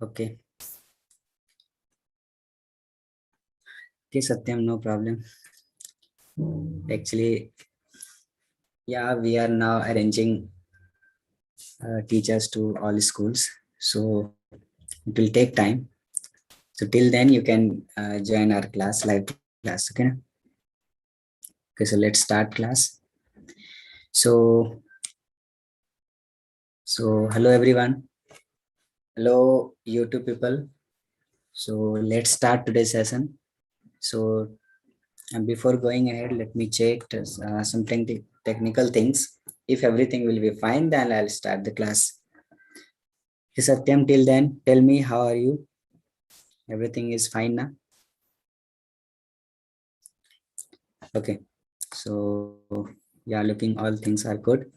Okay. Okay, Satyam, no problem. Actually, yeah, we are now arranging teachers to all schools. So it will take time. So till then, you can join our class, live class. Okay. Okay, so let's start class. So, hello everyone. Hello YouTube people. So let's start today's session. So and before going ahead, let me check some technical things. If everything will be fine, then I'll start the class. Hey Satyam, till then, tell me how are you? Everything is fine now? Okay. So yeah, looking all things are good.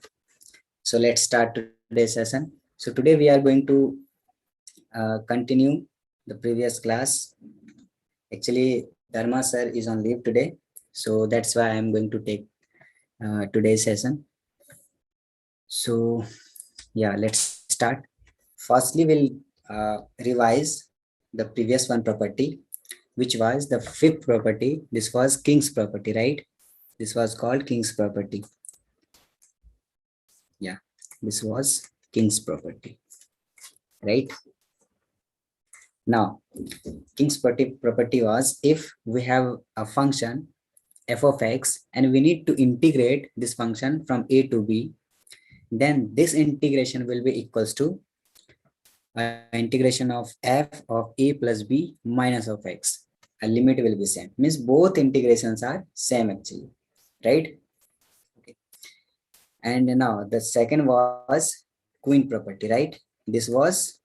So let's start today's session. So today we are going to continue the previous class. Actually, Dharma sir is on leave today. So that's why I'm going to take today's session. So yeah, let's start. Firstly, we'll revise the previous one property, which was the fifth property. This was King's property, right? This was called King's property. Yeah, this was King's property, right? Now, King's property was if we have a function f of x and we need to integrate this function from a to b, then this integration will be equals to integration of f of a plus b minus of x. A limit will be same. Means both integrations are same actually, right? Okay. And now the second was queen property, right? This was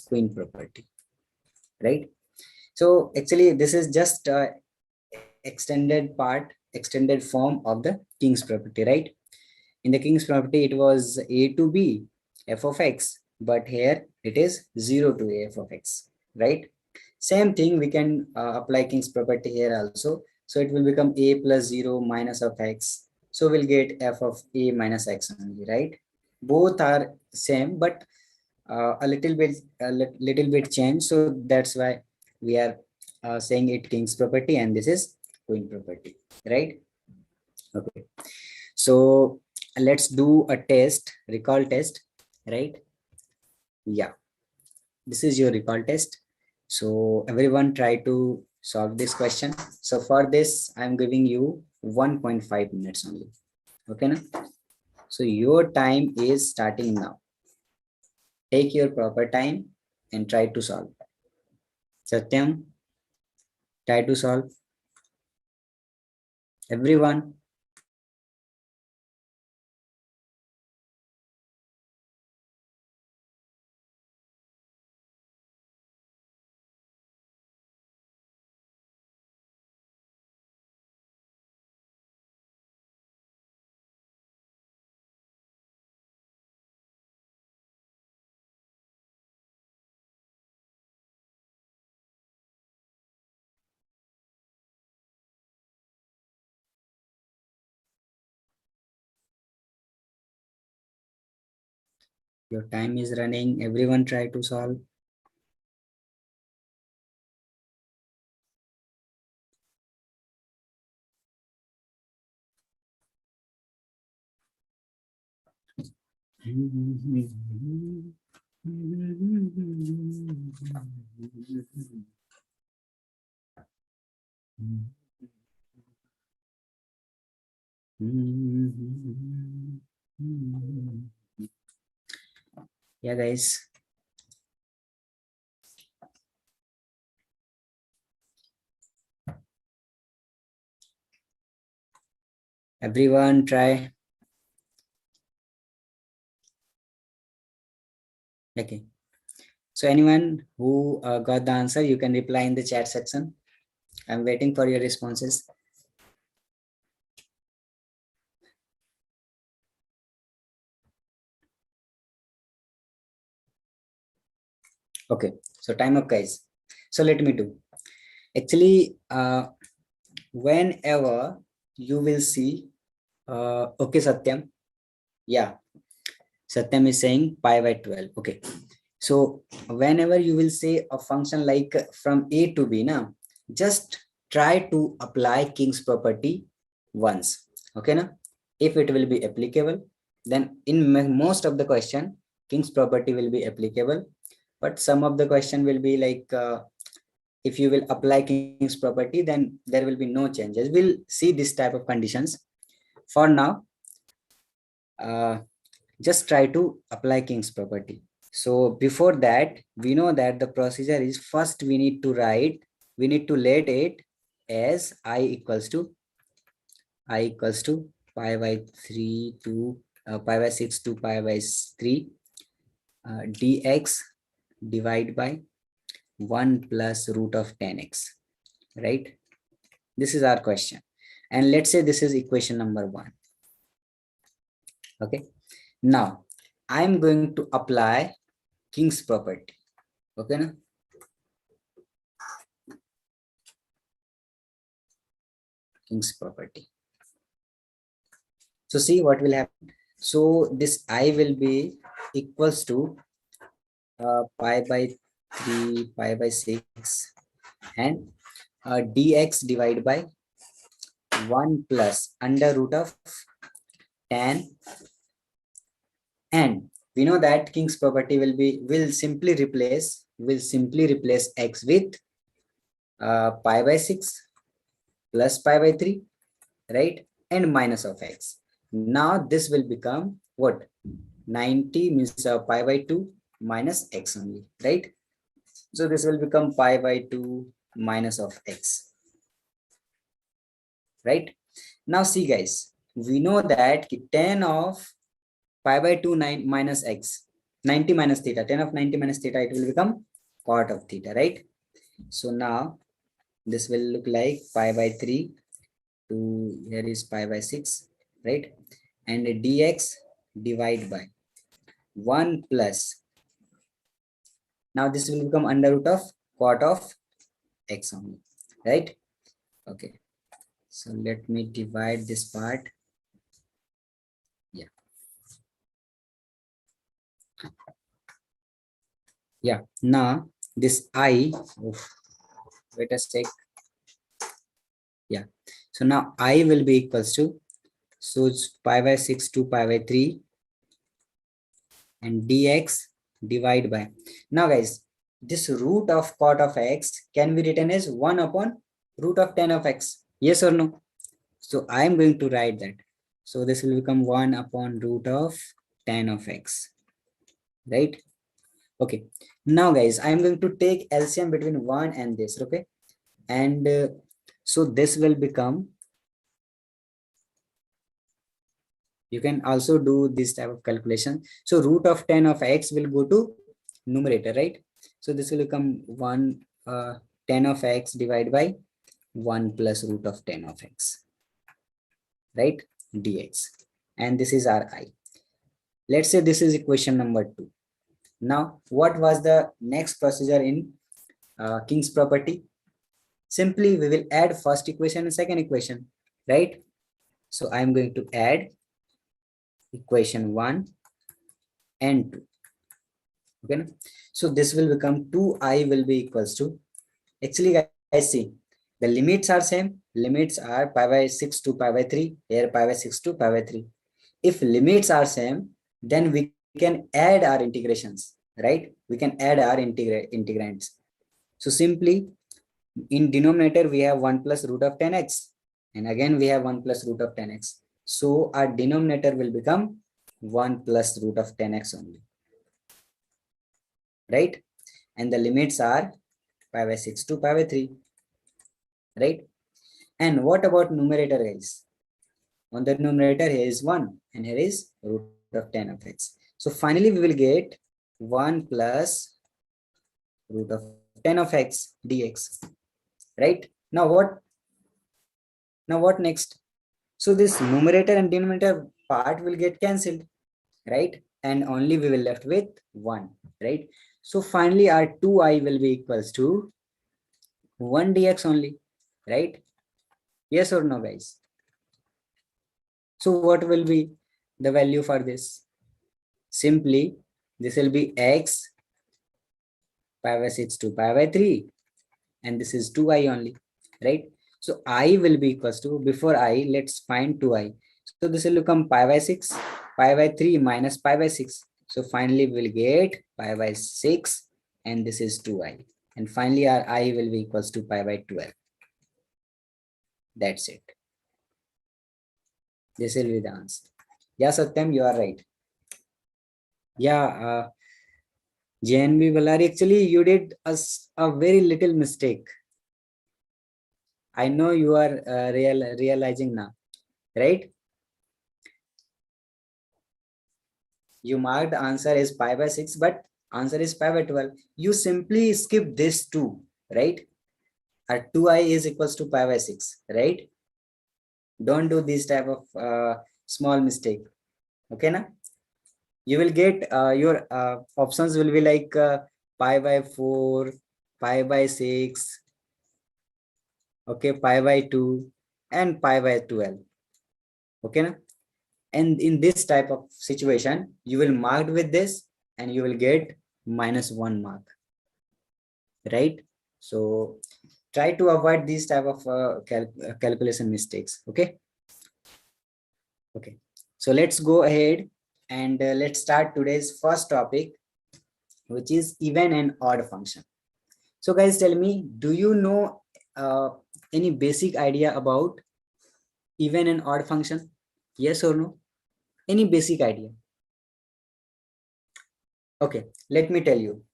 queen property, right? So actually this is just extended form of the king's property, right? In the king's property it was a to b f of x, but here it is 0 to a f of x, right? Same thing we can apply king's property here also. So it will become a plus 0 minus of x. So we'll get f of a minus x only, right? Both are same, but little bit change. So that's why we are saying it king's property and this is queen property, right? Okay. So let's do a test, recall test, right? Yeah, this is your recall test. So everyone try to solve this question. So for this, I'm giving you 1.5 minutes only. Okay, na? So your time is starting now. Take your proper time and try to solve. Satyam, try to solve. Everyone. Your time is running. Everyone try to solve. Yeah, guys. Everyone try. Okay. So anyone who got the answer, you can reply in the chat section. I'm waiting for your responses. Okay. So time up, guys. So let me do. Actually, whenever you will see, okay, Satyam. Yeah. Satyam is saying pi by 12. Okay. So whenever you will say a function like from A to B, now just try to apply King's property once. Okay, now if it will be applicable, then in most of the question, King's property will be applicable. But some of the question will be like, if you will apply King's property, then there will be no changes. We'll see this type of conditions. For now, just try to apply King's property. So before that, we know that the procedure is first we need to let it as I equals to pi by 3 to pi by 6 to pi by 3 dx divide by 1 plus root of 10x, right? This is our question. And let's say this is equation number 1. Okay. Now, I'm going to apply King's property. Okay. Na? King's property. So see what will happen. So this I will be equals to pi by 3, pi by 6, and dx divided by 1 plus under root of 10. And we know that King's property will simply replace x with pi by 6 plus pi by 3, right? And minus of x. Now this will become what? 90 means pi by 2 minus x only, right? So this will become pi by 2 minus of x, right? Now see guys, we know that 10 of pi by 2 9 minus x, 90 minus theta, 10 of 90 minus theta, it will become cot of theta, right? So now this will look like pi by 3 to here is pi by 6, right? And dx divide by 1 plus, now this will become under root of cot of x only, right? Okay, so let me divide this part. Yeah, now this I, wait a sec. Yeah, so now I will be equals to, so it's pi by 6 to pi by 3 and dx divide by, now guys, this root of cot of x can be written as 1 upon root of 10 of x, yes or no? So I am going to write that. So this will become 1 upon root of 10 of x, right? Okay, now guys, I am going to take LCM between 1 and this, okay? And so this will become, you can also do this type of calculation. So root of 10 of x will go to numerator, right? So this will become 10 of x divided by 1 plus root of 10 of x, right? Dx. And this is our I. Let's say this is equation number 2. Now, what was the next procedure in King's property? Simply, we will add first equation and second equation, right? So I am going to add equation 1 and 2. Okay, so this will become 2i will be equals to, actually guys, see, the limits are same. Limits are pi by 6 to pi by 3, here pi by 6 to pi by 3. If limits are same, then we can add our integrations, right? We can add our integrands. So simply in denominator we have 1 plus root of 10x, and again we have 1 plus root of 10x. So our denominator will become 1 plus root of 10x only, right? And the limits are pi by 6 to pi by 3, right? And what about numerator, guys? On the numerator here is 1 and here is root of 10 of x. So finally we will get 1 plus root of 10 of x dx, right? Now what next? So this numerator and denominator part will get cancelled, right? And only we will left with 1, right? So finally our 2i will be equals to 1 dx only, right? Yes or no, guys? So what will be the value for this? Simply this will be x pi by 6 to pi by 3, and this is 2i only, right? So I will be equals to, before I, let's find 2i. So this will become pi by 6, pi by 3 minus pi by 6. So finally we'll get pi by 6, and this is 2i. And finally our I will be equals to pi by 12. That's it. This will be the answer. Yeah, Satyam, you are right. Yeah, JNB Ballari, actually you did a very little mistake. I know you are realizing now, right? You marked the answer is pi by 6, but answer is pi by 12. You simply skip this 2, right? 2i is equals to pi by 6, right? Don't do this type of small mistake. Okay, na? You will get your options will be like pi by 4, pi by 6, okay, pi by 2, and pi by 12. Okay, na? And in this type of situation, you will mark with this and you will get -1 mark, right? So try to avoid these type of calculation mistakes. Okay. Okay. So let's go ahead and let's start today's first topic, which is even and odd function. So guys, tell me, do you know any basic idea about even and odd function? Yes or no? Any basic idea? Okay, let me tell you.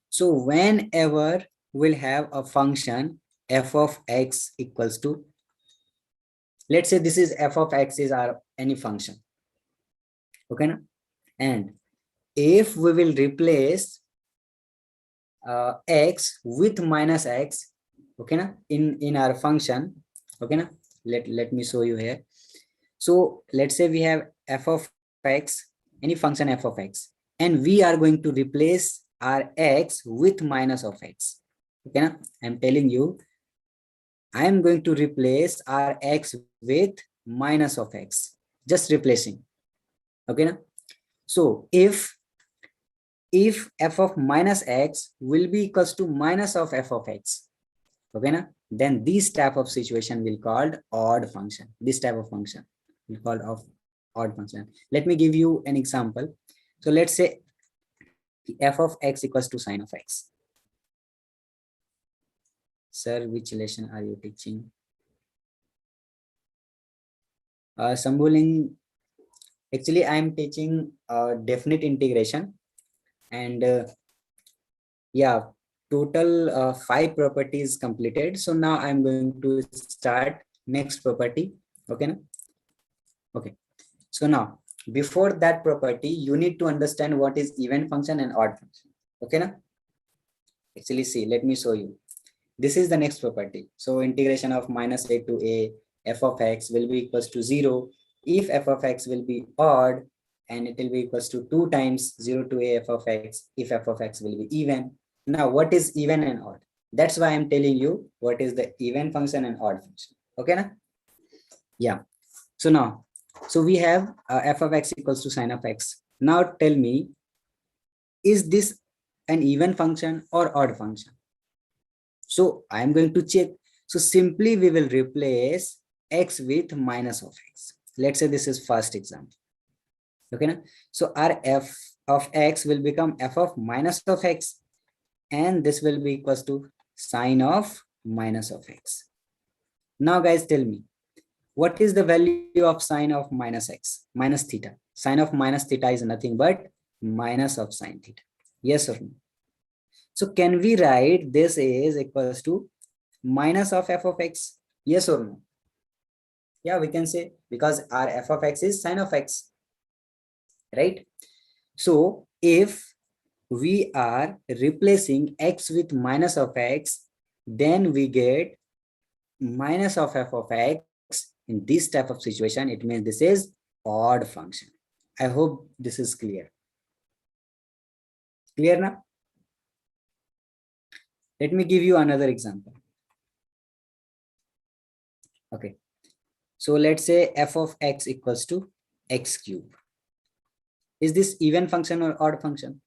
So whenever we'll have a function f of x equals to, let's say this is f of x is our any function, okay na? And if we will replace x with minus x, okay na, in our function, okay na, let me show you here. So let's say we have f of x, any function f of x, and we are going to replace our x with minus of x, okay na? I'm telling you, I am going to replace our x with minus of x, just replacing, okay na? So if f of minus x will be equals to minus of f of x, okay na, then this type of situation will called odd function. This type of function will called of odd function. Let me give you an example. So let's say f of x equals to sine of x. Sir, which lesson are you teaching? Sambuling, actually I am teaching definite integration, and yeah, total 5 properties completed. So now I'm going to start next property. Okay na? Okay, so now before that property you need to understand what is even function and odd function. Okay na? Actually, see, let me show you. This is the next property. So integration of minus a to a f of x will be equals to 0 if f of x will be odd, and it will be equals to 2 times 0 to a f of x if f of x will be even. Now what is even and odd? That's why I'm telling you what is the even function and odd function. Okay na? Yeah. So now, so we have f of x equals to sine of x. Now tell me, is this an even function or odd function? So I'm going to check. So simply we will replace x with minus of x. Let's say this is first example. Okay na? So our f of x will become f of minus of x, and this will be equals to sine of minus of x. Now guys, tell me, what is the value of sine of minus x? Minus theta. Sine of minus theta is nothing but minus of sine theta. Yes or no? So can we write this is equals to minus of f of x? Yes or no? Yeah, we can say, because our f of x is sine of x, right? So if we are replacing x with minus of x, then we get minus of f of x. In this type of situation, it means this is odd function. I hope this is clear. Clear now? Let me give you another example. Okay. So let's say f of x equals to x cube. Is this even function or odd function?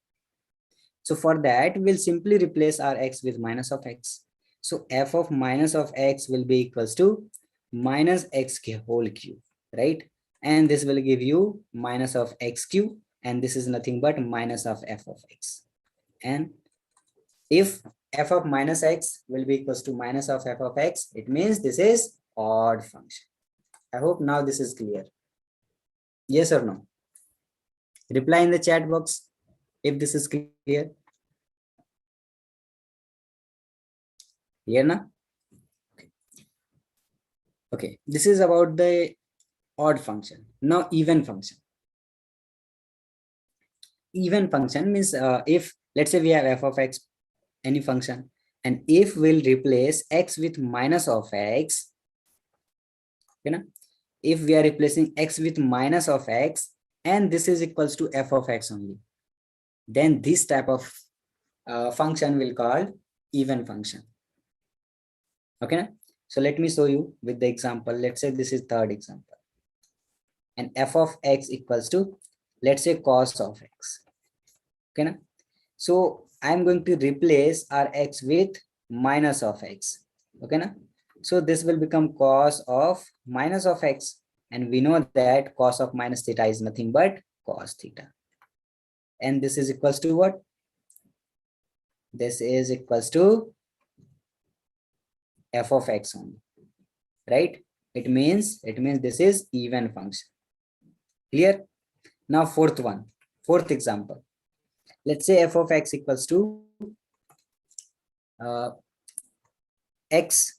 So for that, we'll simply replace our x with minus of x. So f of minus of x will be equals to minus x whole cube, right? And this will give you minus of x cube, and this is nothing but minus of f of x. And if f of minus x will be equals to minus of f of x, it means this is odd function. I hope now this is clear. Yes or no? Reply in the chat box if this is clear. Clear now? Okay, this is about the odd function. Now even function. Even function means if let's say we have f of x, any function, and if we'll replace x with minus of x, you know, if we are replacing x with minus of x and this is equals to f of x only, then this type of function will called even function. Okay, so let me show you with the example. Let's say this is third example, and f of x equals to, let's say, cos of x. Okay, so I'm going to replace our x with minus of x. Okay, so this will become cos of minus of x, and we know that cos of minus theta is nothing but cos theta, and this is equals to what? This is equals to f of x only, right? It means this is even function. Clear? Now fourth example. Let's say f of x equals to x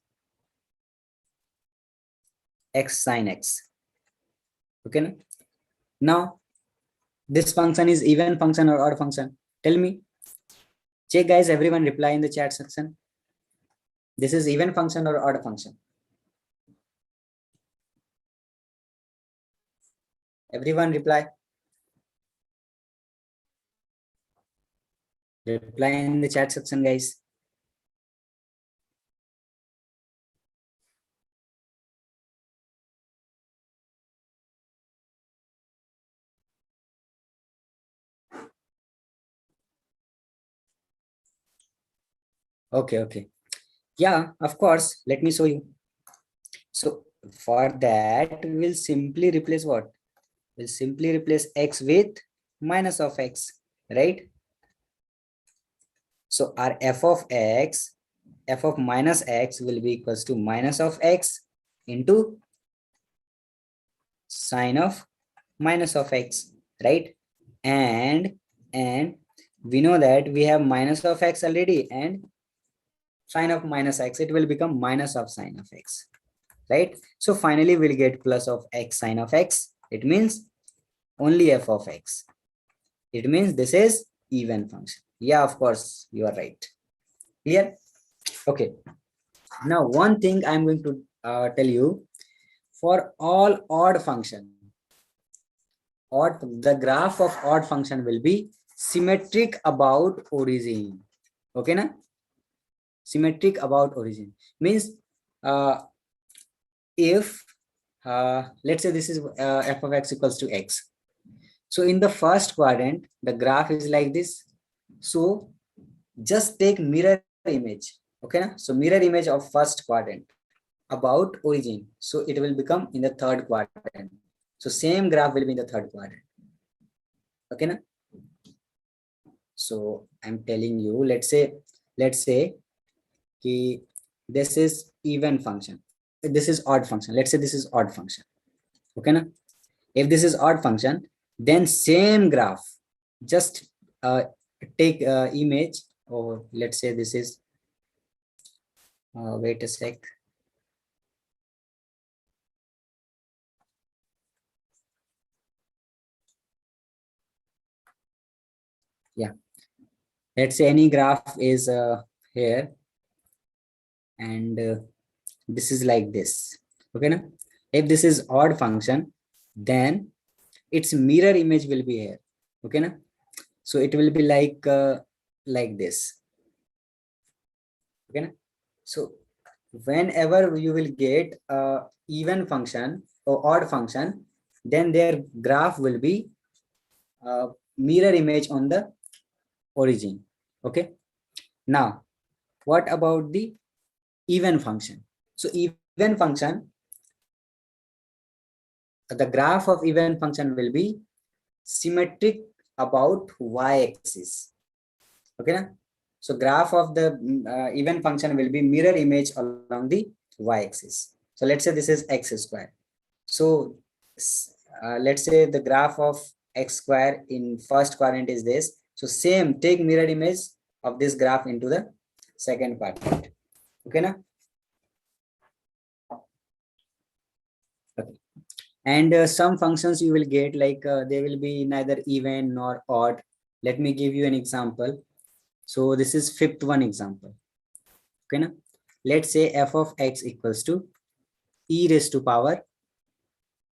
sin x. Okay, now this function is even function or odd function? Tell me. Check, guys, everyone reply in the chat section. This is even function or odd function? Everyone reply. Reply in the chat section, guys. Okay. Yeah, of course. Let me show you. So for that, we'll simply replace what? We'll simply replace x with minus of x, right? So our f of x, f of minus x will be equals to minus of x into sine of minus of x, right? And we know that we have minus of x already, and sine of minus x, it will become minus of sine of x, right? So finally we'll get plus of x sine of x. It means only f of x. It means this is even function. Yeah, of course, you are right. Clear? Okay. Now one thing I'm going to tell you, for all odd function, the graph of odd function will be symmetric about origin. Okay, na? Symmetric about origin means if let's say this is f of x equals to x. So in the first quadrant, the graph is like this. So just take mirror image. Okay, na? So mirror image of first quadrant about origin. So it will become in the third quadrant. So same graph will be in the third quadrant. Okay, na? So I'm telling you, let's say this is even function. This is odd function. Let's say this is odd function. Okay, na? If this is odd function, then same graph, just take image, or let's say this is wait a sec. Yeah, let's say any graph is here, and this is like this. Okay, na? If this is odd function, then its mirror image will be here. Okay, na? So it will be like this. Okay, na? So whenever you will get a even function or odd function, then their graph will be mirror image on the origin. Okay. Now, what about the even function? So even function, the graph of even function will be symmetric about y-axis. Okay. Na? So graph of the even function will be mirror image along the y-axis. So let's say this is x square. So let's say the graph of x square in first quadrant is this. So same, take mirror image of this graph into the second quadrant. Okay. Na? Okay. And some functions you will get like they will be neither even nor odd. Let me give you an example. So this is fifth one example. Okay. Na? Let's say f of x equals to e raised to power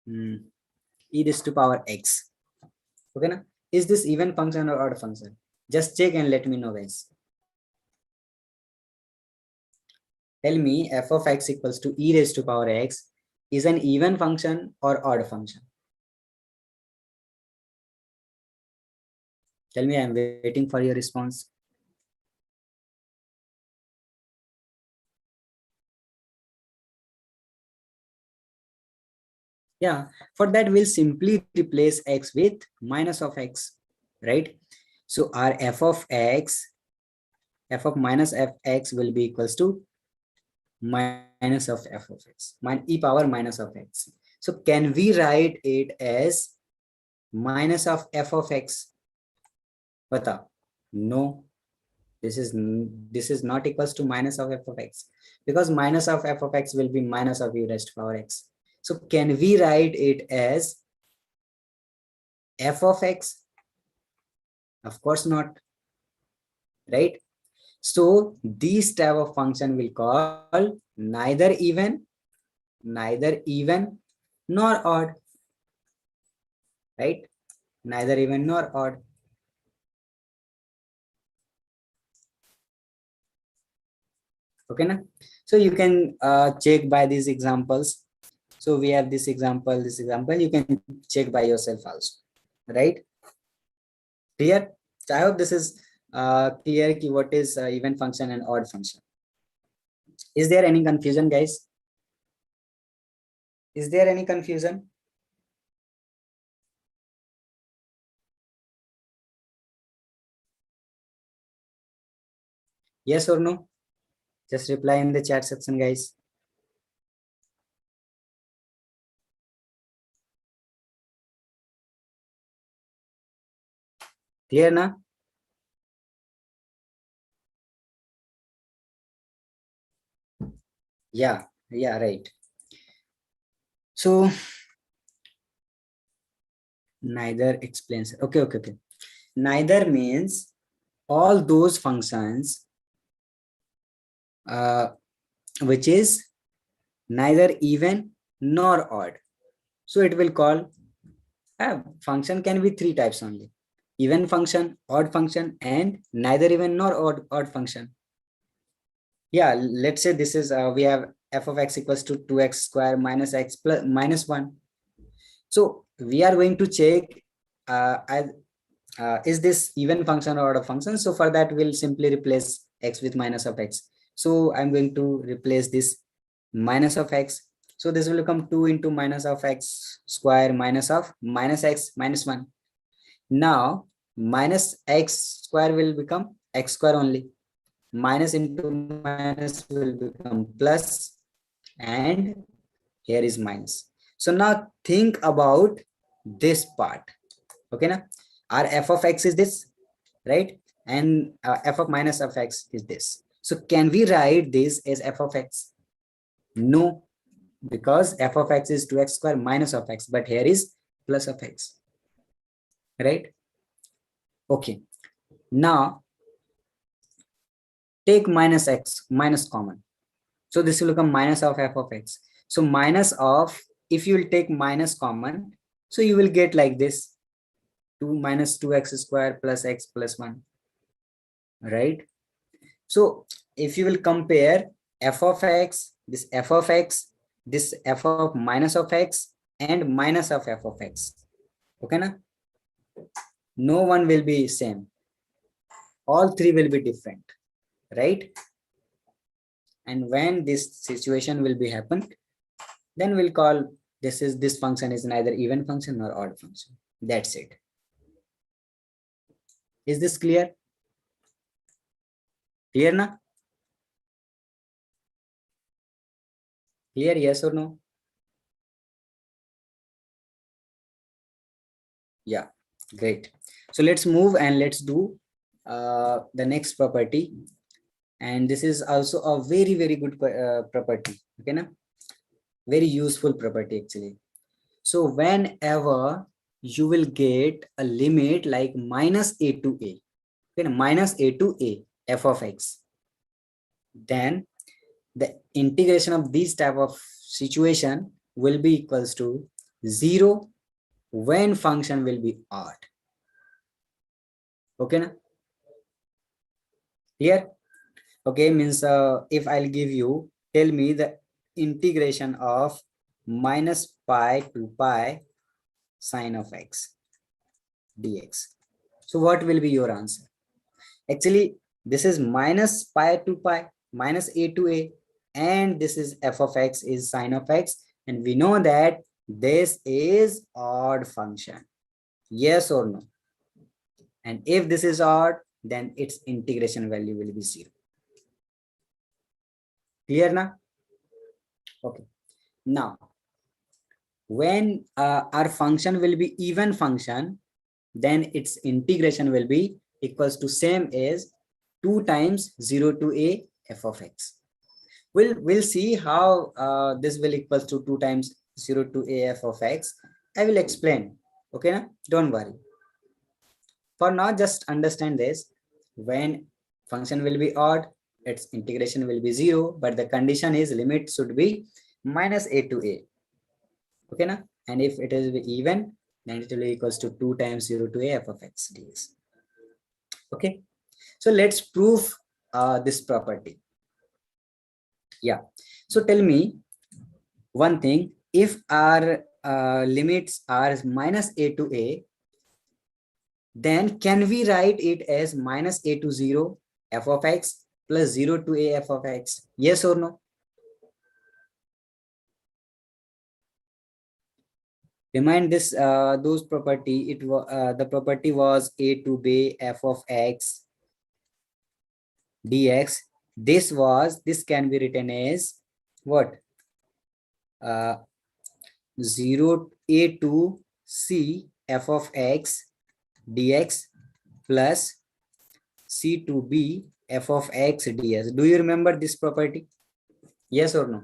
e raised to power x. Okay. Na? Is this even function or odd function? Just check and let me know, guys. Tell me f of x equals to e raised to power x is an even function or odd function. Tell me, I'm waiting for your response. Yeah, for that we'll simply replace x with minus of x, right? So our f of x, f of minus f x will be equals to minus of f of x, e power minus of x. So can we write it as minus of f of x? Bata. No, this is not equals to minus of f of x, because minus of f of x will be minus of e raised to power x. So can we write it as f of x? Of course not, right? So these type of function will call neither even nor odd, right? Neither even nor odd. Okay, na? So you can check by these examples. So we have this example, you can check by yourself also, right? Clear? So I hope this is clear ki what is even function and odd function. Is there any confusion, guys? Is there any confusion? Yes or no? Just reply in the chat section, guys. Clear na? Yeah, right. So neither explains. Okay. Neither means all those functions which is neither even nor odd. So it will call function can be three types only: even function, odd function, and neither even nor odd function. Yeah, let's say this is we have f of x equals to 2x square minus x plus minus 1. So we are going to check is this even function or odd function. So for that we'll simply replace x with minus of x. So I'm going to replace this minus of x. So this will become 2 into minus of x square minus of minus x minus 1. Now minus x square will become x square only. Minus into minus will become plus, and here is minus. So now think about this part. Okay, now our f of x is this, right? And f of minus of x is this. So can we write this as f of x? No, because f of x is 2x square minus of x, but here is plus of x, right? Okay, now take minus x, minus common. So this will become minus of f of x. So minus of, if you will take minus common, so you will get like this, 2 minus 2x square plus x plus 1, right? So if you will compare f of x, this f of x, this f of minus of x, and minus of f of x, okay na? No one will be same. all three will be different, right? And when this situation will be happen, then we'll call this function is neither even function nor odd function. That's it. Is this clear? Clear na? Clear, yes or no? Yeah, great. So let's move and let's do the next property. And this is also a very good property. Okay, na? Very useful property actually. So whenever you will get a limit like minus a to a, okay, minus a to a f of x, then the integration of this type of situation will be equals to 0 when function will be odd. Okay, na? Clear? Okay, means if I'll give you, tell me the integration of minus pi to pi sine of x dx. So what will be your answer? Actually, this is minus pi to pi, minus a to a, and this is f of x is sine of x, and we know that this is odd function. Yes or no? And if this is odd, then its integration value will be 0. Clear now? Okay. Now, when our function will be even function, then its integration will be equals to same as 2 times 0 to a f of x. We'll see how this will equals to 2 times 0 to a f of x. I will explain. Okay, na? Don't worry. For now, just understand this. When function will be odd, its integration will be 0, but the condition is limit should be minus a to a. Okay, na? And if it is even, then it will be equals to 2 times 0 to a f of x dx. Okay, so let's prove this property. Yeah, so tell me one thing. If our limits are minus a to a, then can we write it as minus a to 0 f of x plus 0 to a f of x? Yes or no? Remind this those property. It was the property was a to b f of x dx. This can be written as what? 0 a to c f of x dx plus c to b f of x ds. Do you remember this property? Yes or no?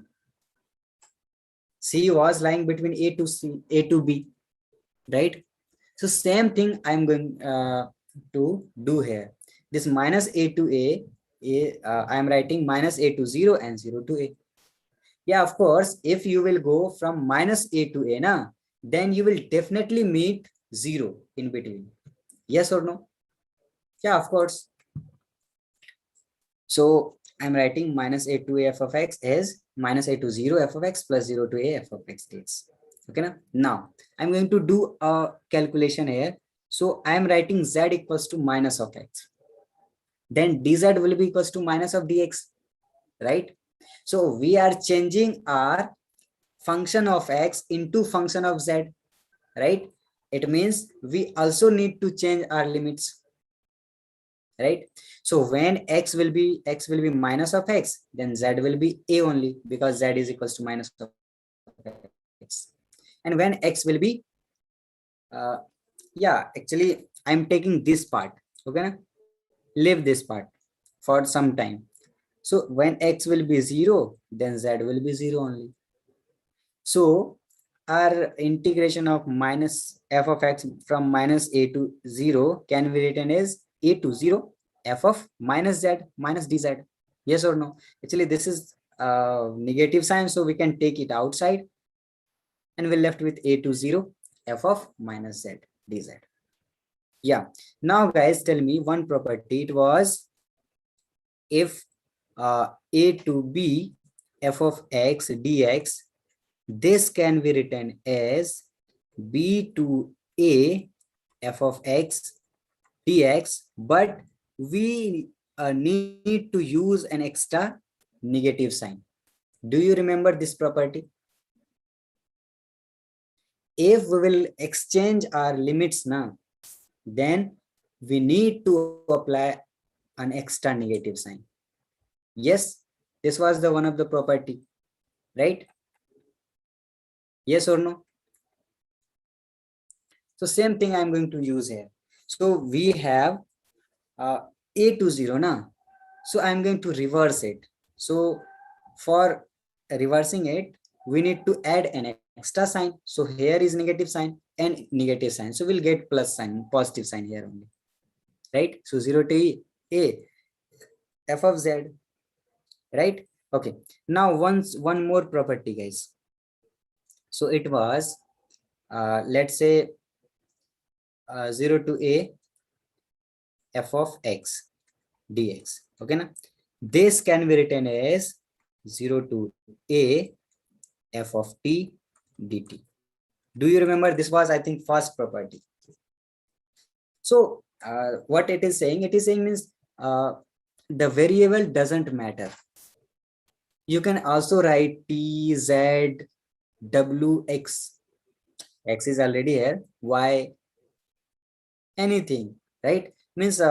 C was lying between a to c, a to b, right? So same thing I'm going to do here. This minus a to I'm writing minus a to 0 and 0 to a. Yeah, of course, if you will go from minus a to a, na, then you will definitely meet 0 in between. Yes or no? Yeah, of course. So I'm writing minus a to a f of x as minus a to 0 f of x plus 0 to a f of x dx. Okay, now I'm going to do a calculation here. So I'm writing z equals to minus of x. Then dz will be equals to minus of dx, right? So we are changing our function of x into function of z, right? It means we also need to change our limits, right? So when x will be minus of x, then z will be a only, because z is equals to minus of x. And when x will be yeah, actually I'm taking this part. Okay, leave this part for some time. So when x will be 0, then z will be 0 only. So our integration of minus f of x from minus a to 0 can be written as a to 0 f of minus z minus dz. Yes or no? Actually this is negative sign, so we can take it outside and we're left with a to 0 f of minus z dz. Yeah, now guys, tell me one property. It was if a to b f of x dx, this can be written as b to a f of x dx, but we need to use an extra negative sign. Do you remember this property? If we will exchange our limits now, then we need to apply an extra negative sign. Yes, this was the one of the property, right? Yes or no? So same thing I'm going to use here. So we have a to 0 now. So I'm going to reverse it. So for reversing it, we need to add an extra sign. So here is negative sign and negative sign. So we'll get plus sign, positive sign here only, right? So 0 to a f of z, right? Okay. Now one more property, guys. So it was let's say 0 to a f of x dx. Okay, na? This can be written as 0 to a f of t dt. Do you remember this was, I think, first property? So what it is saying? It is saying means the variable doesn't matter. You can also write t, z, w, x. X is already here. Y, anything, right? Means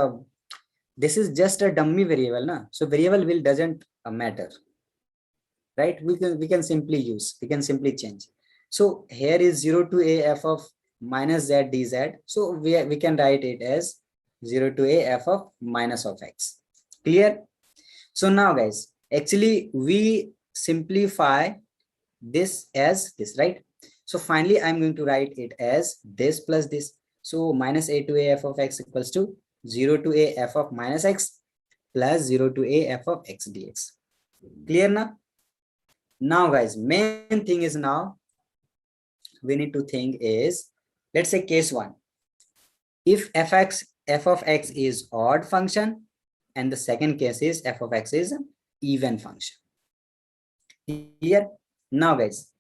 this is just a dummy variable, na? So variable will doesn't matter, right? We can simply use, we can simply change. So here is 0 to a f of minus z dz. So we can write it as 0 to a f of minus of x. Clear? So now guys, actually we simplify this as this, right? So finally I'm going to write it as this plus this. So minus a to a f of x equals to 0 to a f of minus x plus 0 to a f of x dx. Clear now? Now guys, main thing is now we need to think is, let's say case 1. If f of x is odd function, and the second case is f of x is an even function. Here now guys,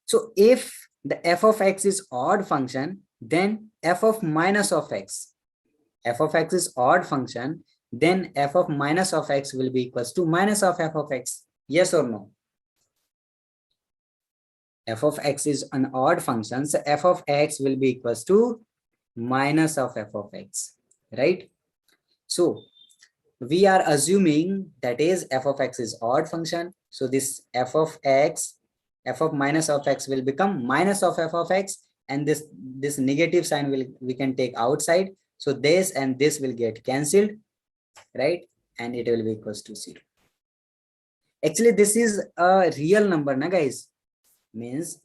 so if the f of x is odd function, then f of minus of x, f of x is odd function, then f of minus of x will be equals to minus of f of x. Yes or no? F of x is an odd function, so f of x will be equals to minus of f of x, right? So we are assuming that is f of x is odd function, so this f of x, f of minus of x will become minus of f of x, and this negative sign will we can take outside, so this and this will get cancelled, right? And it will be equals to 0. Actually this is a real number, na guys? Means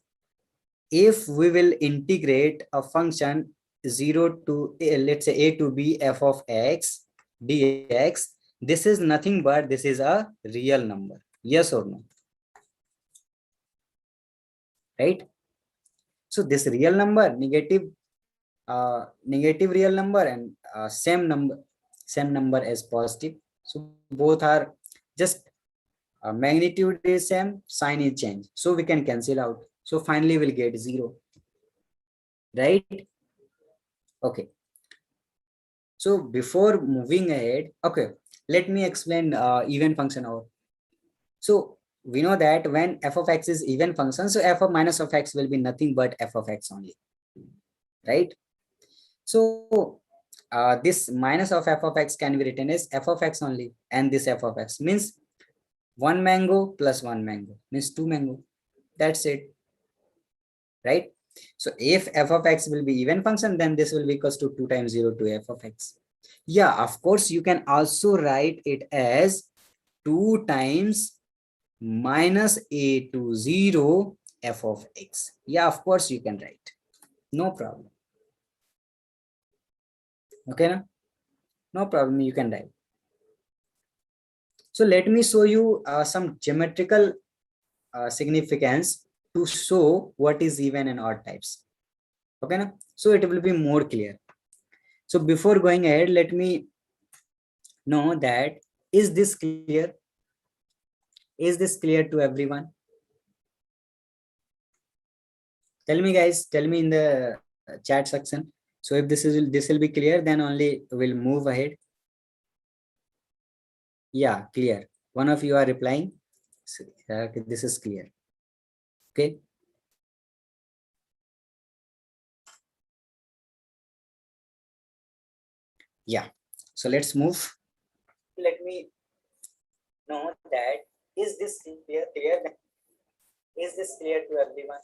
if we will integrate a function 0 to let's say a to b f of x dx, this is nothing but this is a real number. Yes or no? Right? So this real number, negative real number, and same number as positive, so both are just magnitude is same, sign is changed, so we can cancel out, so finally we'll get 0, right? Okay, so before moving ahead, okay, let me explain even function out. So we know that when f of x is even function, so f of minus of x will be nothing but f of x only, right? So this minus of f of x can be written as f of x only, and this f of x means 1 mango plus 1 mango means 2 mango. That's it, right? So if f of x will be even function, then this will be equals to 2 times 0 to f of x. Yeah, of course you can also write it as 2 times minus a to 0 f of x. Yeah, of course you can write, no problem. Okay, no problem, you can write. So let me show you some geometrical significance to show what is even and odd types. Okay, so it will be more clear. So before going ahead, let me know that is this clear? Is this clear to everyone? Tell me guys, tell me in the chat section. So if this will be clear, then only we'll move ahead. Yeah, clear. One of you are replying. So, okay, this is clear. Okay. Yeah. So let's move. Let me know that is this clear? Is this clear to everyone?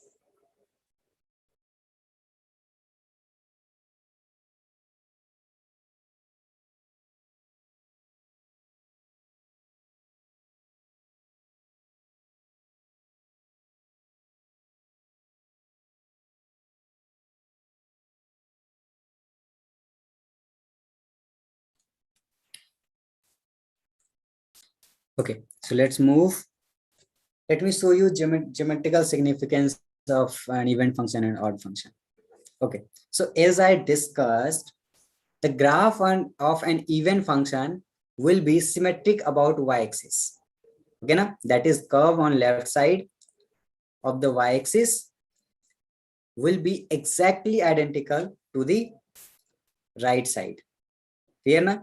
Okay. So let's move. Let me show you geometrical significance of an even function and odd function. Okay. So as I discussed, the graph of an even function will be symmetric about y-axis. Okay, na? That is curve on left side of the y-axis will be exactly identical to the right side. Clear na?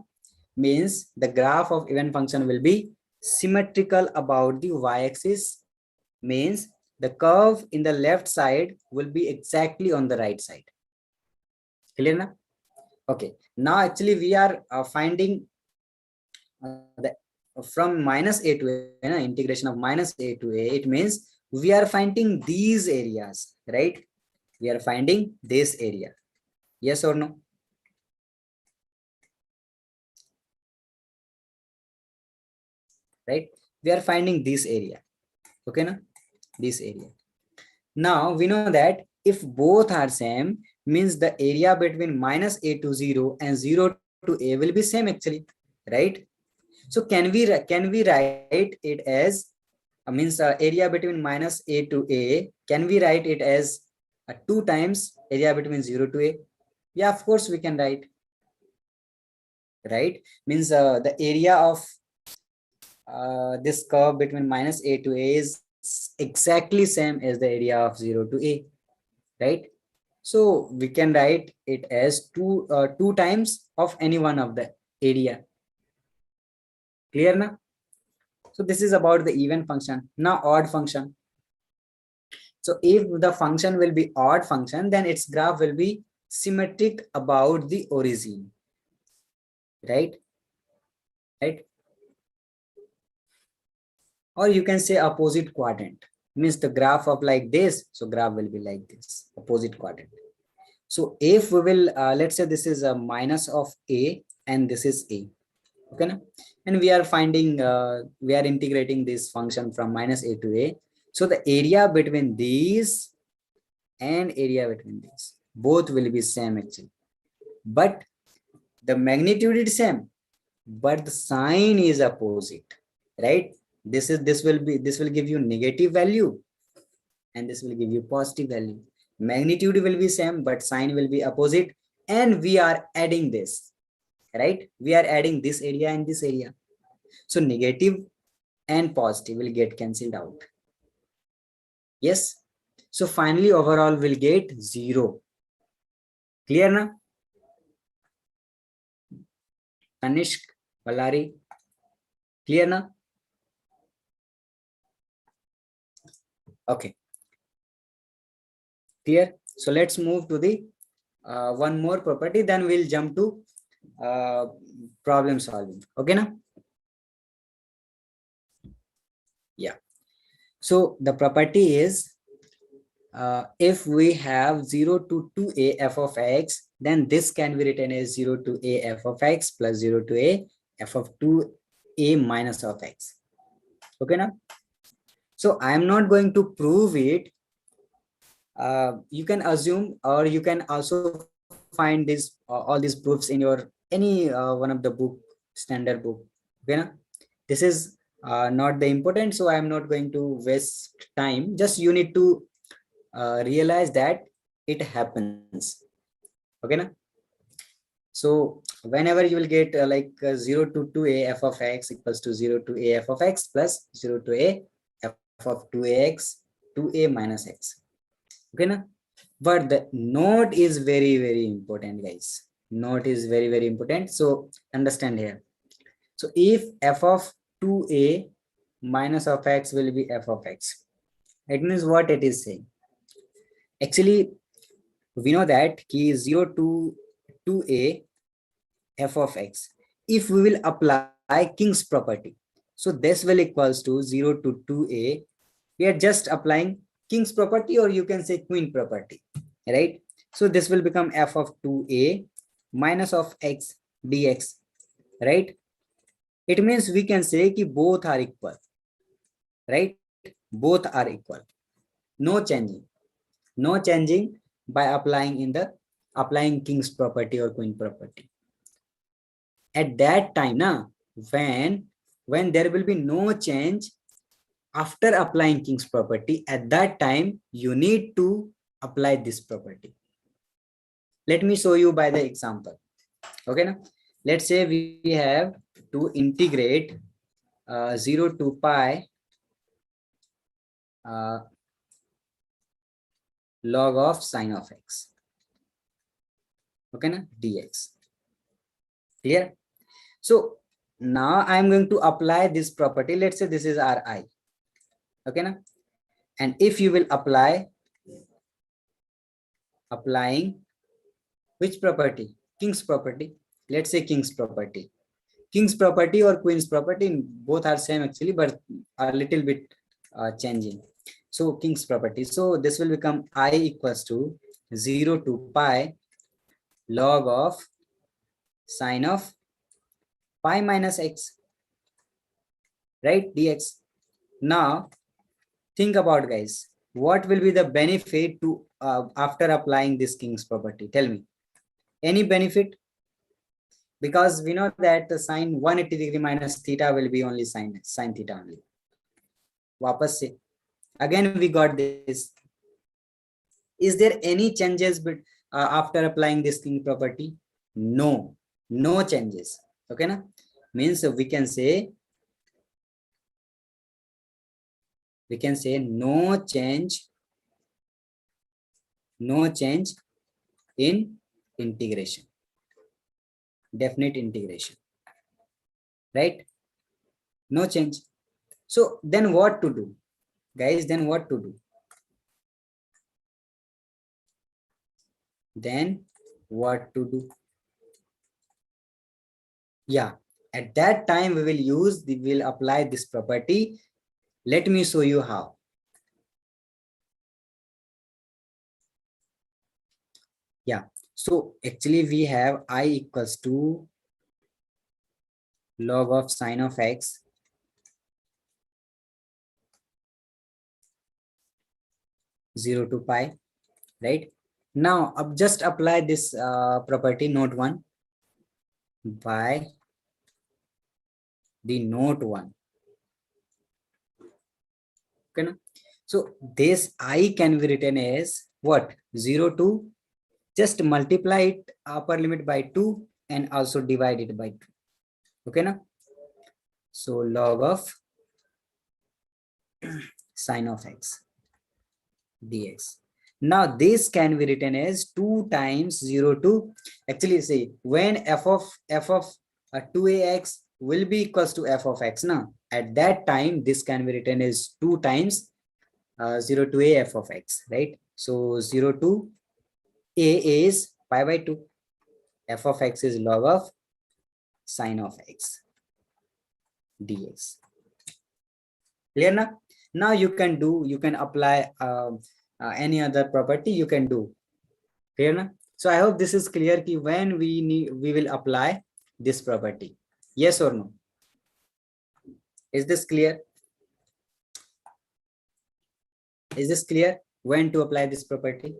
Means the graph of even function will be symmetrical about the y-axis, means the curve in the left side will be exactly on the right side. Clear na? Okay. Now actually we are finding the from minus a to a, integration of minus a to a, it means we are finding these areas, right? We are finding this area. Yes or no? Right? We are finding this area. Okay, na? This area. Now we know that if both are same, means the area between minus a to 0 and 0 to a will be same actually, right? So can we write it as means area between minus a to a, can we write it as 2 times area between 0 to a? Yeah, of course we can write, right? Means the area of this curve between minus a to a is exactly same as the area of 0 to a, right? So we can write it as two times of any one of the area. Clear na? So this is about the even function. Now odd function. So if the function will be odd function, then its graph will be symmetric about the origin, right? Right? Or you can say opposite quadrant. Means the graph of like this, so graph will be like this, opposite quadrant. So if we will, let's say this is a minus of a and this is a, okay na? And we are finding, we are integrating this function from minus a to a. So the area between these and area between these, both will be same actually. But the magnitude is same, but the sign is opposite, right? This will give you negative value and this will give you positive value. Magnitude will be same, but sign will be opposite. And we are adding this, right? We are adding this area and this area. So negative and positive will get cancelled out. Yes. So finally, overall will get 0. Clear na? Tanishk, Valari, clear na? Okay, clear. So let's move to the one more property, then we'll jump to uh, problem solving. Okay na? Yeah. So the property is if we have 0 to 2a f of x, then this can be written as 0 to a f of x plus 0 to a f of 2a minus of x. Okay na? So I am not going to prove it. You can assume, or you can also find this all these proofs in your any one of the book, standard book. Okay na? This is not the important, so I am not going to waste time. Just you need to realize that it happens. Okay na? So whenever you will get 0 to 2a f of x equals to 0 to a f of x plus 0 to a f of 2ax 2a minus x. Okay na? But the note is very, very important, guys. Note is very, very important. So understand here. So if f of 2a minus of x will be f of x, it means what it is saying. Actually, we know that key is 0 to 2a f of x. If we will apply King's property, so this will equals to 0 to 2a. We are just applying King's property, or you can say Queen property, right? So this will become f of 2a minus of x dx, right? It means we can say ki both are equal, right? Both are equal. No changing. No changing by applying King's property or Queen property. At that time, when there will be no change after applying King's property, at that time you need to apply this property. Let me show you by the example. Okay, now let's say we have to integrate 0 to pi log of sine of x. Okay, na dx. Clear? So now I'm going to apply this property. Let's say this is Ri. Okay, na? And if you will applying which property? King's property. Let's say King's property. King's property or Queen's property, both are same actually, but a little bit changing. So King's property. So this will become I equals to 0 to pi log of sine of pi minus x, right? Dx. Now think about, guys, what will be the benefit to after applying this King's property? Tell me. Any benefit? Because we know that the sine 180 degree minus theta will be only sine theta only. Wapas se. Again we got this. Is there any changes after applying this King property? No, no changes. Okay, na? Means we can say no change in integration, definite integration, right? No change. So then what to do, guys? Then what to do? Yeah, at that time we'll apply this property. Let me show you how. Yeah, so actually we have I equals to log of sine of x (0 to pi), right? Now just apply this property note 1 by the note 1. Okay, no? So this I can be written as what? 0 to, just multiply it upper limit by 2 and also divide it by 2. Okay, now? So log of sine of x dx. Now this can be written as 2 times 0 to, actually see, when f of 2ax will be equals to f of x now, at that time this can be written as 2 times 0 to a f of x, right? So 0 to a is pi by 2, f of x is log of sine of x dx. Clear now? Now you can apply any other property you can do. Clear now? So I hope this is clear ki when we will apply this property. Yes or no? Is this clear? Is this clear when to apply this property?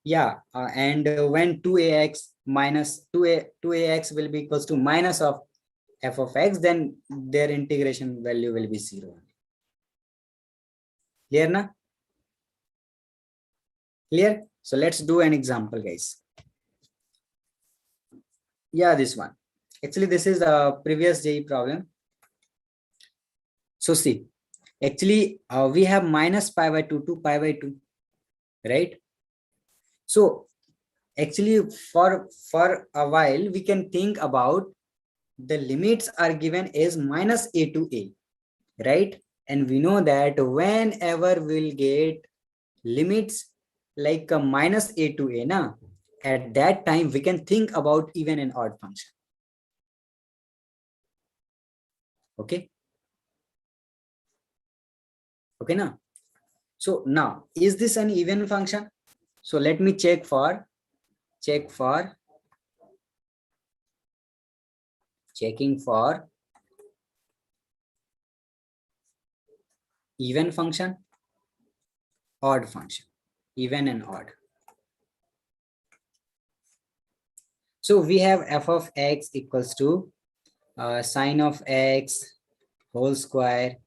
Yeah, and when 2ax minus 2ax will be equals to minus of f of x, then their integration value will be 0. Clear na? Clear? So let's do an example, guys. Yeah, this one. Actually, this is a previous JE problem. So see, actually we have minus pi by 2 to pi by 2, right? So Actually, for a while we can think about the limits are given as minus a to a, right? And we know that whenever we'll get limits like a minus a to a, na, at that time we can think about even and odd function. Okay. Okay, now. So now, is this an even function? So let me check for checking for even function, odd function, even and odd. So we have f of x equals to sine of x whole square,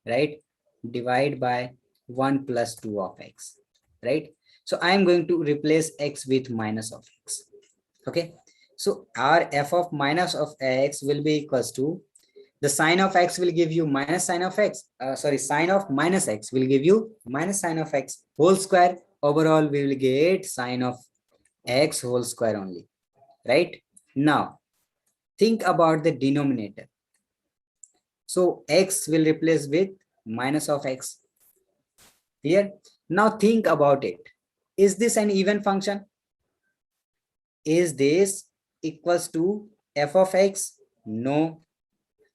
right? Divide by 1 plus 2 of x, right? So I am going to replace x with minus of x. Okay. So our f of minus of x will be equals to the sine of x will give you minus sine of x. Sine of minus x will give you minus sine of x whole square. Overall, we will get sine of x whole square only, right? Now, think about the denominator. So x will replace with minus of x. Clear? Now think about it. Is this an even function? Is this equals to f of x? No,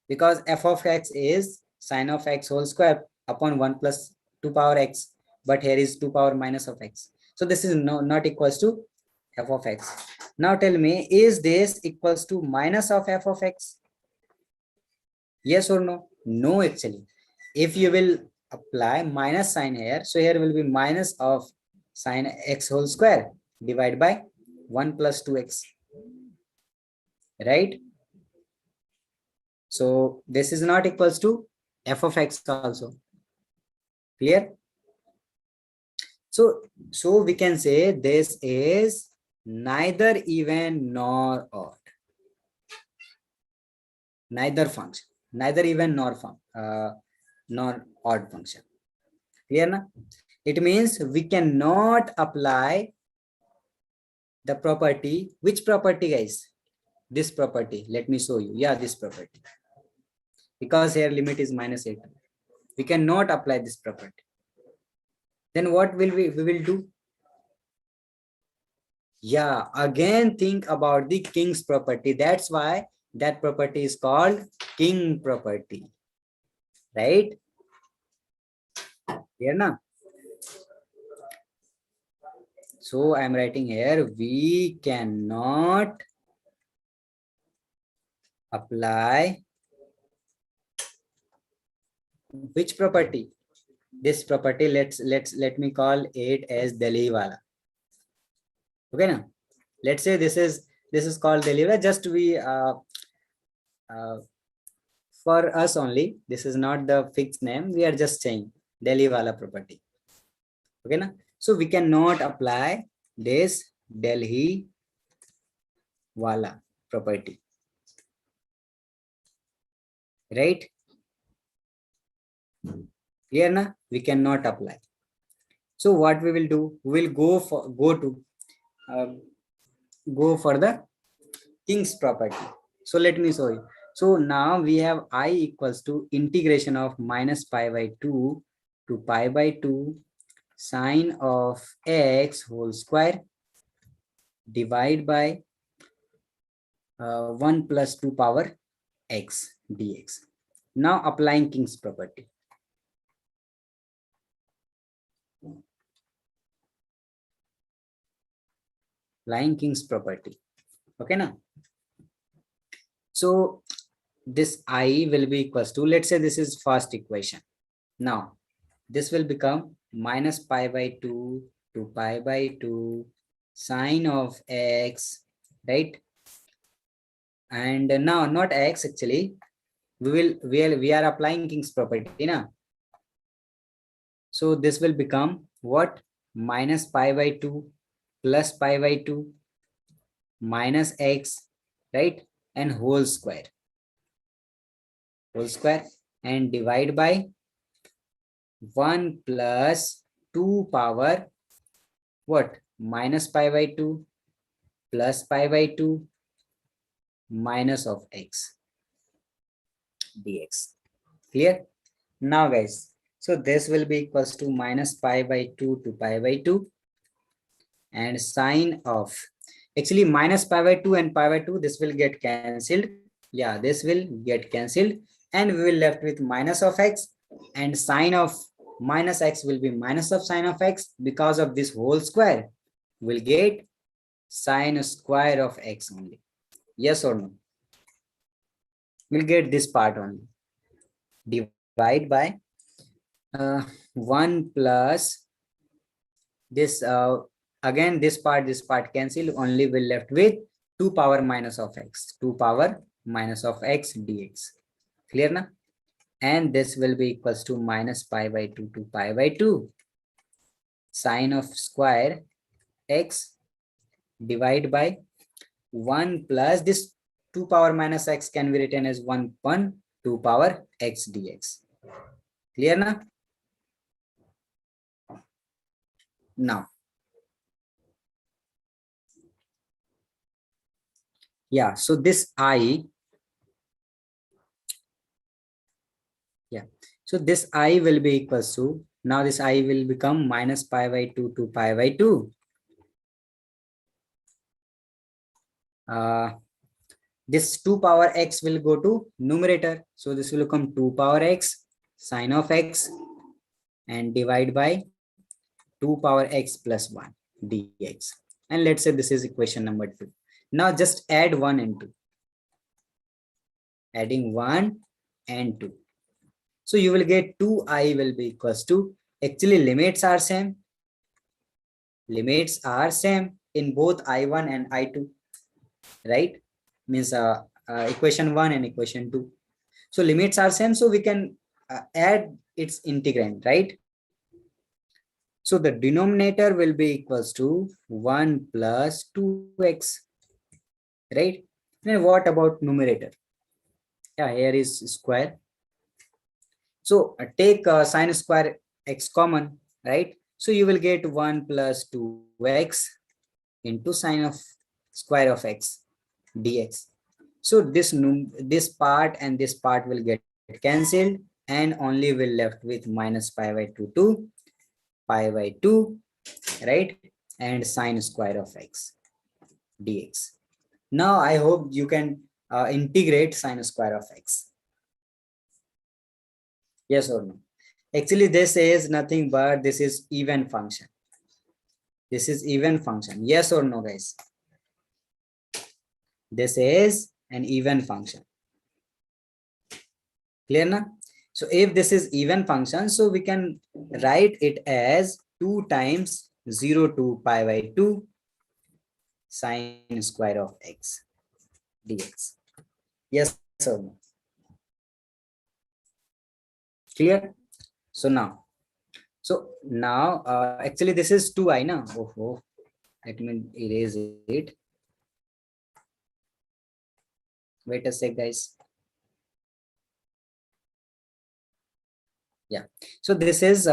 because f of x is sine of x whole square upon 1 plus 2 power x, but here is 2 power minus of x. So this is not equals to f of x. Now tell me, is this equals to minus of f of x? Yes or no? No, actually. If you will apply minus sign here, so here will be minus of sine x whole square divided by 1 plus 2x, right? So this is not equals to f of x also. Clear? So we can say this is neither even nor odd. Neither function, neither even nor odd function. Clear na? It means we cannot apply the property. Which property, guys? This property. Let me show you. Yeah, this property. Because here limit is minus 8. We cannot apply this property. Then what will we will do? Yeah, again think about the king's property. That's why that property is called king property. Right? Here na? So I'm writing here, we cannot apply which property? This property, let me call it as Delhi wala. Okay now, let's say this is called Delhi wala. Just we uh, for us only, this is not the fixed name, we are just saying Delhi wala property. Okay now, so we cannot apply this Delhi wala property, right? Clear na? We cannot apply. So what we will do, we will uh, go for the king's property. So let me show you. So now we have I equals to integration of minus pi by 2 to pi by 2 sine of x whole square divide by 1 plus 2 power x dx. Now applying king's property. Applying king's property. Okay now. So this I will be equals to, let's say this is first equation. Now this will become minus pi by 2 to pi by 2 sine of x, right? And now not x, actually we are applying king's property now. So this will become what? Minus pi by 2 plus pi by 2 minus x, right? And whole square and divide by 1 plus 2 power what? minus pi by 2 plus pi by 2 minus of x dx. Clear? Now guys, so this will be equals to minus pi by 2 to pi by 2, and sine of, actually minus pi by 2 and pi by 2, this will get cancelled. Yeah, this will get cancelled, and we will left with minus of x, and sine of minus x will be minus of sine of x. Because of this whole square, we'll get sine square of x only. Yes or no? We'll get this part only. Divide by 1 plus this, again this part cancel, only will left with 2 power minus of x, 2 power minus of x dx. Clear na? And this will be equals to minus pi by 2 to pi by 2 sine of square x divide by 1 plus this 2 power minus x can be written as 1 2 power x dx. Clear na? Now, yeah, so this I, yeah, so this I will be equals to, now this I will become minus pi by 2 to pi by 2. This 2 power x will go to numerator. So this will become 2 power x sine of x and divide by 2 power x plus 1 dx. And let's say this is equation number 2. Now just add 1 and 2. Adding 1 and 2. So you will get 2i will be equals to, actually limits are same. Limits are same in both I1 and I2, right? Means equation 1 and equation 2. So limits are same, so we can add its integrand, right? So the denominator will be equals to 1 plus 2x, right? And what about numerator? Yeah, here is square. So take sine square x common, right? So you will get 1 plus 2x into sine of square of x dx. So this part and this part will get cancelled, and only will left with minus pi by 2 to pi by 2, right? And sine square of x dx. Now I hope you can integrate sine square of x. Yes or no? Actually, this is nothing but this is even function. This is even function. Yes or no, guys? This is an even function. Clear na? So if this is even function, so we can write it as 2 times 0 to pi by 2 sine square of x dx. Yes or no? Clear? So now, actually this is 2i na. Oh, let me erase it. Wait a sec, guys. Yeah. So this is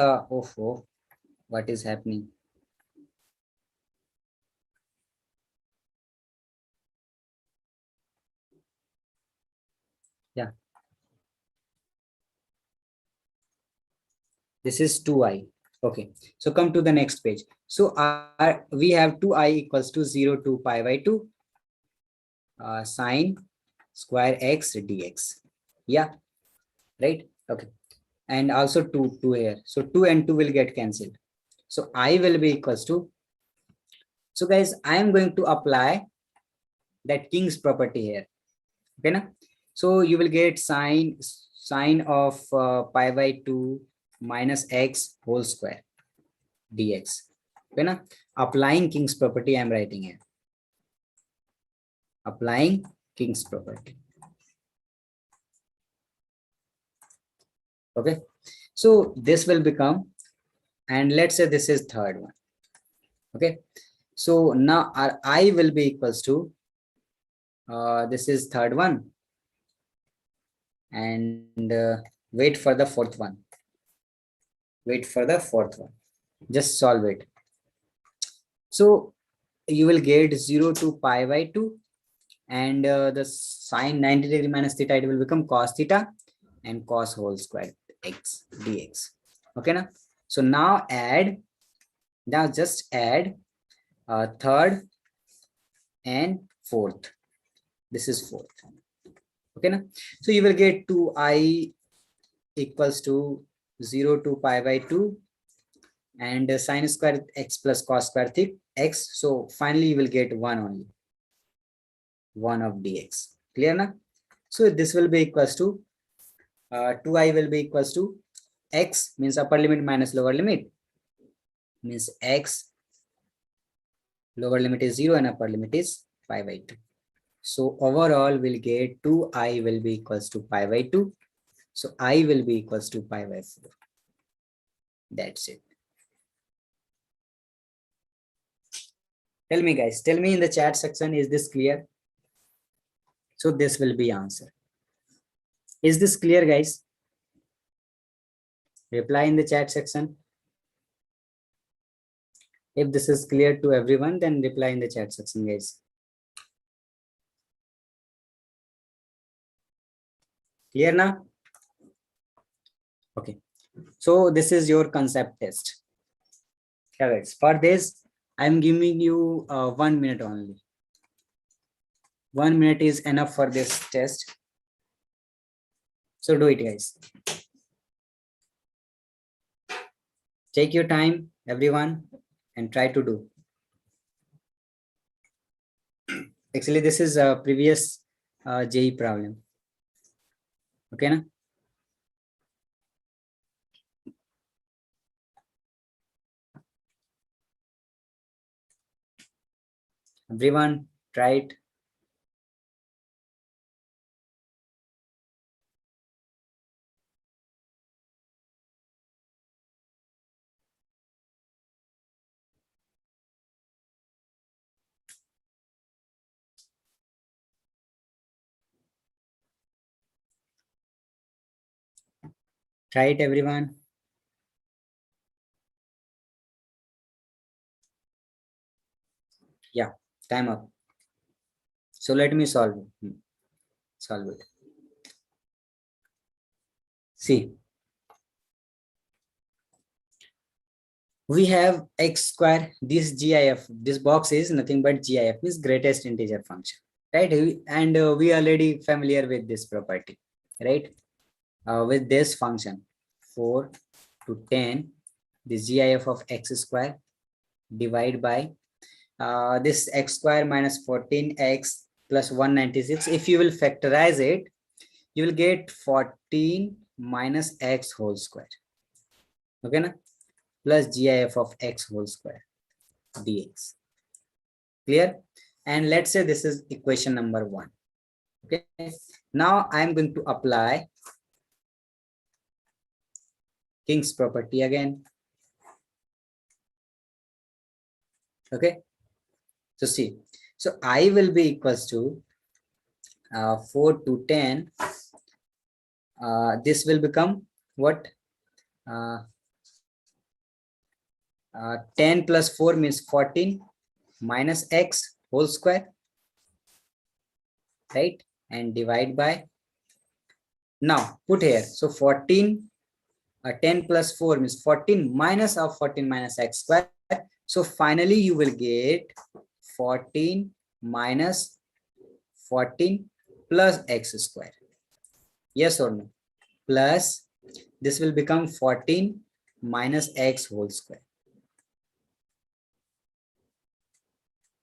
what is happening? Yeah. This is 2i. Okay. So come to the next page. So we have 2i equals to 0 to pi by 2 sine square x dx. Yeah. Right. Okay. And also 2 here. So 2 and 2 will get cancelled. So I will be equals to, so guys, I am going to apply that King's property here. Okay na? So you will get sine of pi by 2 minus x whole square dx. Okay na? Applying King's property, I am writing here. Applying King's property. Okay. So this will become, and let's say this is third one. Okay. So now our I will be equals to, this is third one, and wait for the fourth one. Wait for the fourth one. Just solve it. So you will get 0 to pi by 2, and the sine 90 degree minus theta, it will become cos theta and cos whole square x dx. Okay now. So now just add third and fourth. This is fourth. Okay now. So you will get 2i equals to 0 to pi by 2 and sine square x plus cos square theta x. So finally you will get 1 only, 1 of dx. Clear now? So this will be equals to 2i will be equals to x means upper limit minus lower limit, means x lower limit is 0 and upper limit is pi by 2. So overall we'll get 2i will be equals to pi by 2. So I will be equals to pi by 4. That's it. Tell me guys, tell me in the chat section, is this clear? So this will be answer. Is this clear guys? Reply in the chat section. If this is clear to everyone, then reply in the chat section guys. Clear now? Okay. So this is your concept test. Okay, guys. For this, I'm giving you 1 minute only. 1 minute is enough for this test. So do it guys. Take your time, everyone, and try to do. Actually, this is a previous JE problem. Okay, na? Everyone, try it. Try it, everyone. Yeah, time up. So let me solve it. Solve it. See, we have x square. This GIF, this box is nothing but GIF, is greatest integer function, right? And we already familiar with this property, right? With this function 4 to 10, the GIF of x square divide by this x square minus 14x plus 196. If you will factorize it, you will get 14 minus x whole square. Okay na? Plus GIF of x whole square dx. Clear? And let's say this is equation number 1. Okay. Now I'm going to apply King's property again. Okay. So see, so I will be equals to 4 to 10. This will become what? 10 plus 4 means 14 minus x whole square, right? And divide by, now put here, so 14, 10 plus 4 means 14 minus of 14 minus x square. So finally you will get 14 minus 14 plus x square. Yes or no? Plus this will become 14 minus x whole square.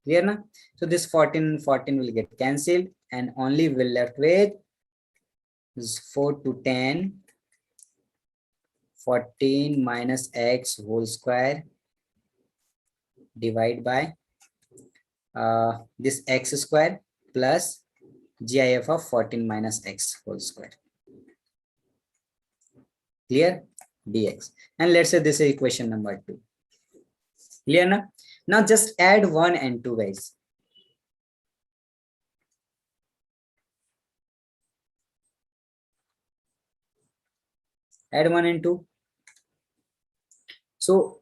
Clear na? So this 14 will get cancelled and only will left with is 4 to 10, 14 minus x whole square divide by this x square plus GIF of 14 minus x whole square. Clear? Dx. And let's say this is equation number 2. Clear na? Now just add 1 and 2 guys. Add 1 and 2. So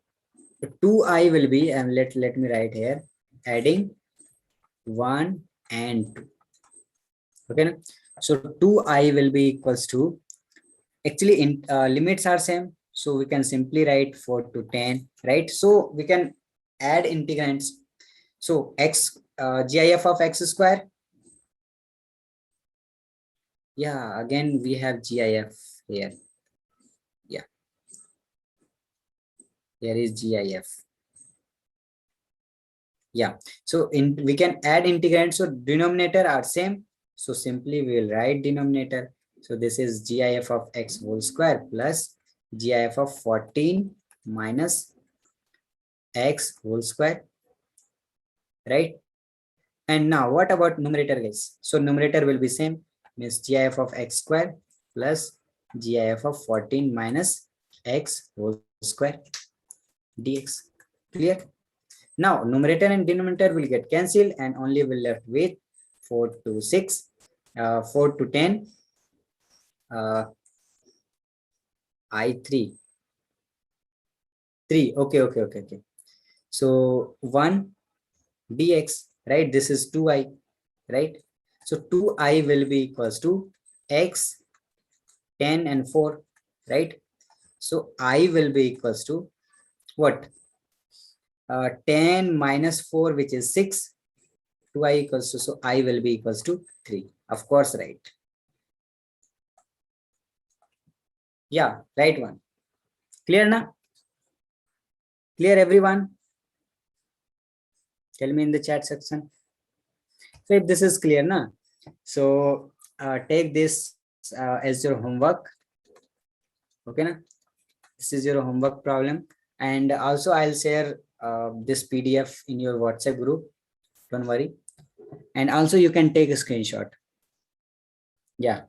2i will be, and let me write here, adding 1 and 2. Okay, so 2i will be equals to, actually in limits are same, so we can simply write 4 to 10, right? So we can add integrands. So x, gif of x square, yeah, again we have gif here, yeah, here is gif, yeah. So in we can add integrand, so denominator are same, so simply we will write denominator. So this is gif of x whole square plus gif of 14 minus x whole square, right? And now what about numerator, guys? So numerator will be same, means gif of x square plus gif of 14 minus x whole square dx. Clear? Now numerator and denominator will get cancelled and only will left with 4 to 6, 4 to 10, I3, 3. Okay. So 1 dx, right? This is 2i, right? So 2i will be equals to x, 10 and 4, right? So I will be equals to what? 10 minus 4, which is 6. 2i equals to, so I will be equals to 3. Of course, right? Yeah, right one. Clear now? Clear everyone? Tell me in the chat section. So if this is clear now, so take this as your homework. Okay, na? This is your homework problem. And also I'll share this PDF in your WhatsApp group. Don't worry. And also you can take a screenshot. Yeah.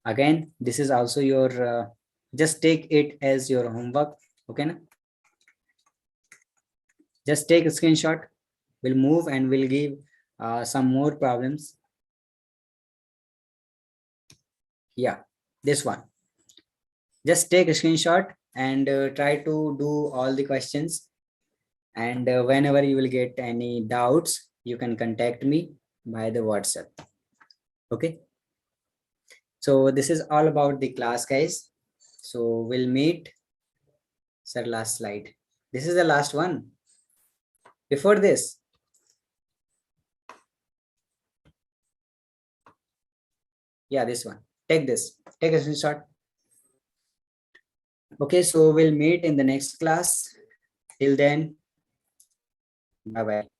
Again, this is also your, just take it as your homework. Okay, na? Just take a screenshot. We'll move and we'll give some more problems. Yeah, this one. Just take a screenshot and try to do all the questions. And whenever you will get any doubts, you can contact me by the WhatsApp. Okay. So this is all about the class, guys. So we'll meet. Sir, last slide. This is the last one. Before this, yeah, this one. Take this. Take a screenshot. Okay, so we'll meet in the next class. Till then, bye bye.